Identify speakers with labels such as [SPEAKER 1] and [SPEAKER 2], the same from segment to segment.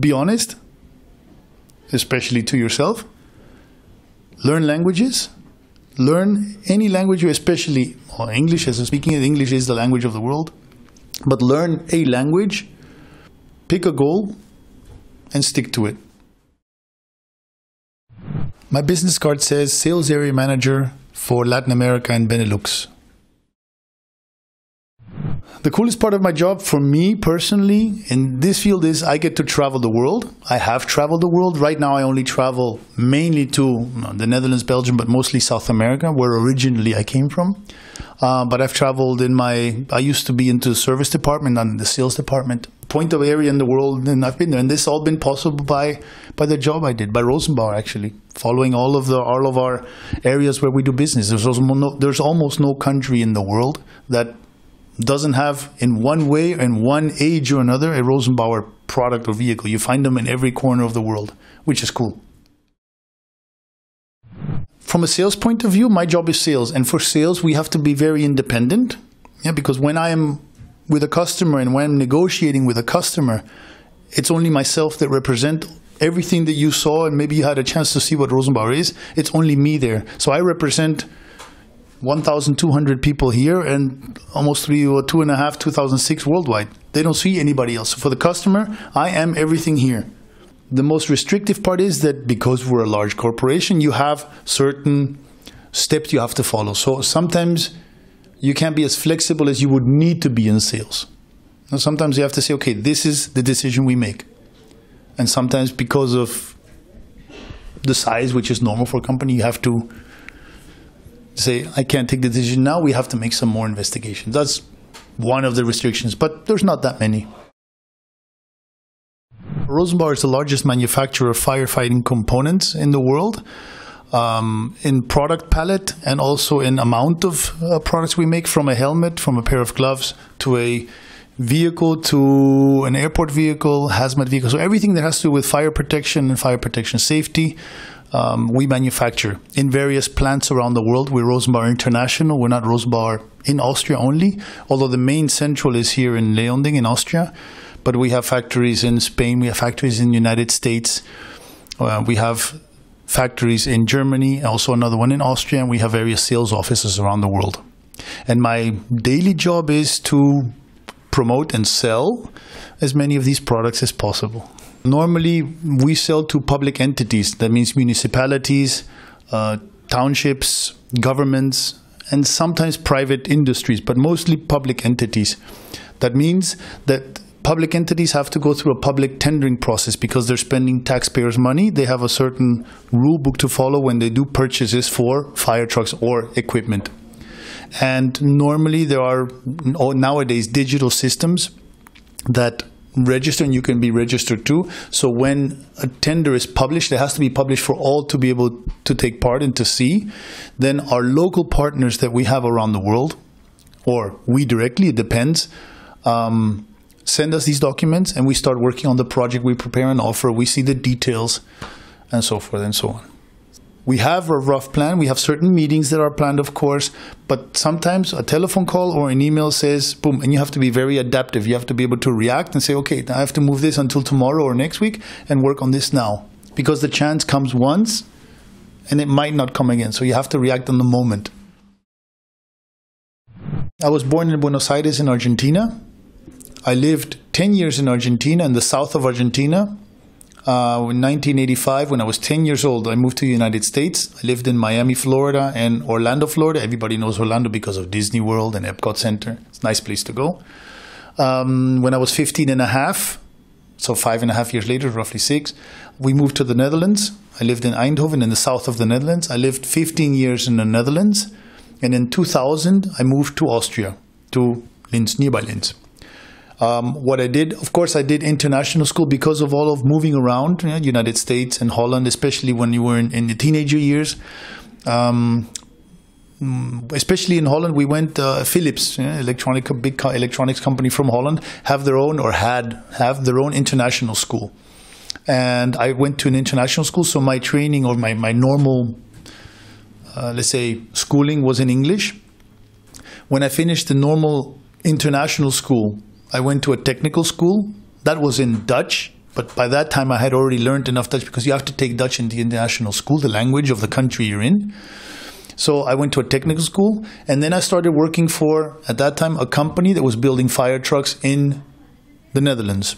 [SPEAKER 1] Be honest, especially to yourself. Learn languages. Learn any language, especially English, as I'm speaking it, English is the language of the world. But learn a language, pick a goal, and stick to it. My business card says Sales Area Manager for Latin America and Benelux. The coolest part of my job for me personally in this field is I get to travel the world. I have traveled the world. Right now I only travel mainly to the Netherlands, Belgium, but mostly South America, where originally I came from. But I've traveled I used to be into the service department and the sales department, point of area in the world, and I've been there. And this all been possible by the job I did, by Rosenbauer actually, following all of our areas where we do business. There's almost no country in the world that doesn't have, in one way, in one age or another, a Rosenbauer product or vehicle. You find them in every corner of the world, which is cool. From a sales point of view, my job is sales. And for sales, we have to be very independent. Yeah, because when I am with a customer and when I'm negotiating with a customer, it's only myself that represent everything that you saw, and maybe you had a chance to see what Rosenbauer is. It's only me there. So I represent 1,200 people here and almost 2,600 worldwide. They don't see anybody else. So for the customer, I am everything here. The most restrictive part is that because we're a large corporation, you have certain steps you have to follow. So sometimes you can't be as flexible as you would need to be in sales. Now, sometimes you have to say, okay, this is the decision we make. And sometimes because of the size, which is normal for a company, you have to say, I can't take the decision now, we have to make some more investigations. That's one of the restrictions, but there's not that many. Rosenbauer is the largest manufacturer of firefighting components in the world, in product palette and also in amount of products we make, from a helmet, from a pair of gloves, to a vehicle, to an airport vehicle, hazmat vehicle. So everything that has to do with fire protection and fire protection safety, we manufacture in various plants around the world. We're Rosenbauer International. We're not Rosenbauer in Austria only, although the main central is here in Leonding in Austria. But we have factories in Spain. We have factories in the United States. We have factories in Germany, also another one in Austria, and we have various sales offices around the world. And my daily job is to promote and sell as many of these products as possible. Normally, we sell to public entities. That means municipalities, townships, governments, and sometimes private industries, but mostly public entities. That means that public entities have to go through a public tendering process because they're spending taxpayers' money. They have a certain rule book to follow when they do purchases for fire trucks or equipment. And normally there are nowadays digital systems that register, and you can be registered too. So when a tender is published, it has to be published for all to be able to take part and to see. Then our local partners that we have around the world, or we directly, it depends, send us these documents and we start working on the project. We prepare an offer, we see the details, and so forth and so on. We have a rough plan. We have certain meetings that are planned, of course, but sometimes a telephone call or an email says, boom, and you have to be very adaptive. You have to be able to react and say, okay, I have to move this until tomorrow or next week and work on this now. Because the chance comes once and it might not come again. So you have to react on the moment. I was born in Buenos Aires in Argentina. I lived 10 years in Argentina, in the south of Argentina. In 1985, when I was 10 years old, I moved to the United States. I lived in Miami, Florida, and Orlando, Florida. Everybody knows Orlando because of Disney World and Epcot Center. It's a nice place to go. When I was 15 and a half, so 5.5 years later, roughly 6, we moved to the Netherlands. I lived in Eindhoven, in the south of the Netherlands. I lived 15 years in the Netherlands. And in 2000, I moved to Austria, to Linz, nearby Linz. What I did, of course, I did international school because of all of moving around, United States and Holland, especially when you were in the teenager years. Especially in Holland, we went, Philips, big electronics company from Holland, have their own international school. And I went to an international school, so my training or my normal, let's say, schooling was in English. When I finished the normal international school, I went to a technical school that was in Dutch, But by that time, I had already learned enough Dutch, because you have to take Dutch in the international school, the language of the country you're in. So I went to a technical school, and then I started working for, at that time, a company that was building fire trucks in the Netherlands,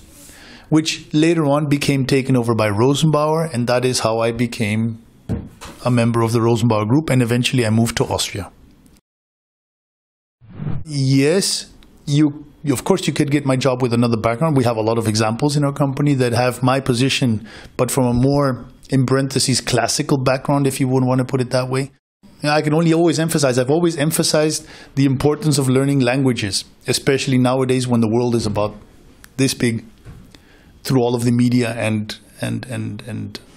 [SPEAKER 1] which later on became taken over by Rosenbauer, and that is how I became a member of the Rosenbauer group, and eventually I moved to Austria. Yes, of course you could get my job with another background. We have a lot of examples in our company that have my position, but from a more, in parentheses, classical background, if you would want to put it that way. I can only always emphasize, I've always emphasized the importance of learning languages, especially nowadays when the world is about this big, through all of the media and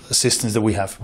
[SPEAKER 1] assistance that we have.